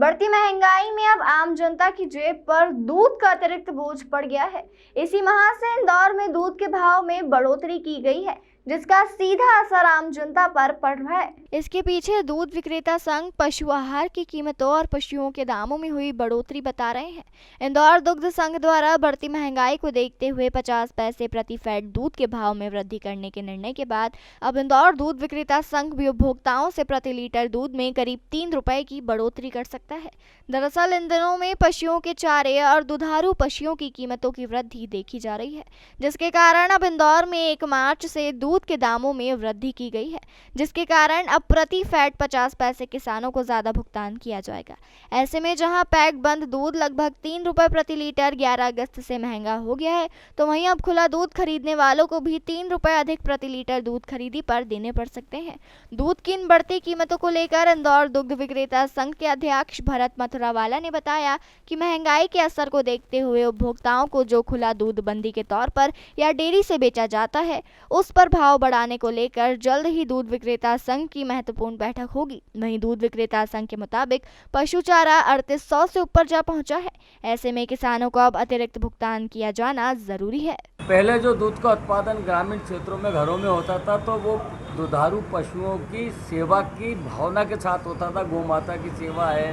बढ़ती महंगाई में अब आम जनता की जेब पर दूध का अतिरिक्त बोझ पड़ गया है। इसी माह से इंदौर में दूध के भाव में बढ़ोतरी की गई है, जिसका सीधा असर आम जनता पर पड़ रहा है। इसके पीछे दूध विक्रेता संघ पशु आहार की कीमतों और पशुओं के दामों में हुई बढ़ोतरी बता रहे हैं। इंदौर दुग्ध संघ द्वारा बढ़ती महंगाई को देखते हुए 50 पैसे प्रति फैट दूध के भाव में वृद्धि करने के निर्णय के बाद अब इंदौर दूध विक्रेता संघ भी उपभोक्ताओं से प्रति लीटर दूध में करीब 3 रुपए की बढ़ोतरी कर सकता है। दरअसल इन दिनों में पशुओं के चारे और दुधारू पशुओं की कीमतों की वृद्धि देखी जा रही है, जिसके कारण अब इंदौर में 1 मार्च से दूध के दामों में वृद्धि की गई है, जिसके कारण अब प्रति फैट 50 पैसे किसानों को ज्यादा भुगतान किया जाएगा। ऐसे में जहां पैक बंद दूध लगभग 3 रुपए प्रति लीटर 11 अगस्त से महंगा हो गया है, तो वहीं अब खुला दूध खरीदने वालों को भी 3 रुपए अधिक प्रति लीटर दूध खरीदी पर देने पड़ सकते हैं। दूध की इन बढ़ती कीमतों को लेकर इंदौर दुग्ध विक्रेता संघ के अध्यक्ष भरत मथुरावाला ने बताया कि महंगाई के असर को देखते हुए उपभोक्ताओं को जो खुला दूध बंदी के तौर पर या डेयरी से बेचा जाता है, उस पर भाव बढ़ाने को लेकर जल्द ही दूध विक्रेता संघ की महत्वपूर्ण बैठक होगी। वहीं दूध विक्रेता संघ के मुताबिक पशु चारा 3800 से ऊपर जा पहुंचा है। ऐसे में किसानों को अब अतिरिक्त भुगतान किया जाना जरूरी है। पहले जो दूध का उत्पादन ग्रामीण क्षेत्रों में घरों में होता था, तो वो दुधारू पशुओं की सेवा की भावना के साथ होता था। गौ माता की सेवा है,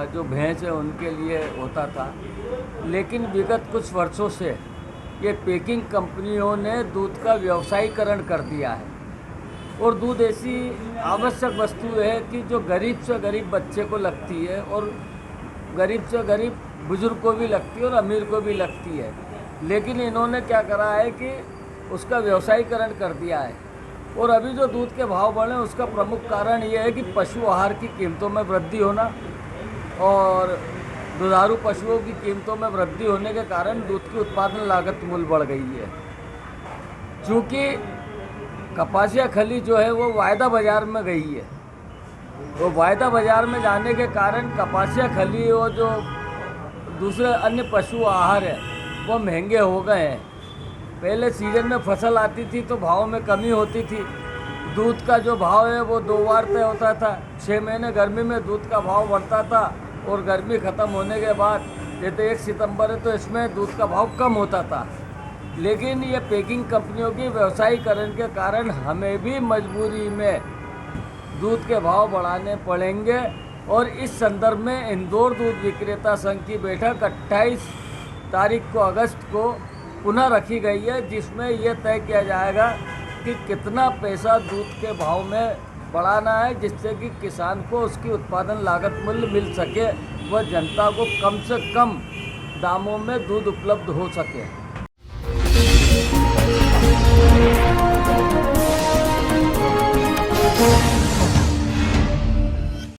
जो भैंस है उनके लिए होता था। लेकिन विगत कुछ वर्षों से ये पैकिंग कंपनियों ने दूध का व्यवसायीकरण कर दिया है। और दूध ऐसी आवश्यक वस्तु है कि जो गरीब से गरीब बच्चे को लगती है, और गरीब से गरीब बुजुर्ग को भी लगती है, और अमीर को भी लगती है। लेकिन इन्होंने क्या करा है कि उसका व्यवसायीकरण कर दिया है। और अभी जो दूध के भाव बढ़े, उसका प्रमुख कारण ये है कि पशु आहार की कीमतों में वृद्धि होना और दुधारू पशुओं की कीमतों में वृद्धि होने के कारण दूध की उत्पादन लागत मूल्य बढ़ गई है। चूँकि कपासिया खली जो है वो वायदा बाज़ार में गई है, वो वायदा बाज़ार में जाने के कारण कपासिया खली और जो दूसरे अन्य पशु आहार है वो महंगे हो गए हैं। पहले सीजन में फसल आती थी तो भाव में कमी होती थी। दूध का जो भाव है वो 2 बार तय होता था। 6 महीने गर्मी में दूध का भाव बढ़ता था, और गर्मी ख़त्म होने के बाद जैसे 1 सितंबर है तो इसमें दूध का भाव कम होता था। लेकिन ये पैकिंग कंपनियों की व्यवसायीकरण के कारण हमें भी मजबूरी में दूध के भाव बढ़ाने पड़ेंगे। और इस संदर्भ में इंदौर दूध विक्रेता संघ की बैठक 28 तारीख को अगस्त को पुनः रखी गई है, जिसमें यह तय किया जाएगा कि कितना पैसा दूध के भाव में बढ़ाना है, जिससे कि किसान को उसकी उत्पादन लागत मूल्य मिल सके, वह जनता को कम से कम दामों में दूध उपलब्ध हो सके।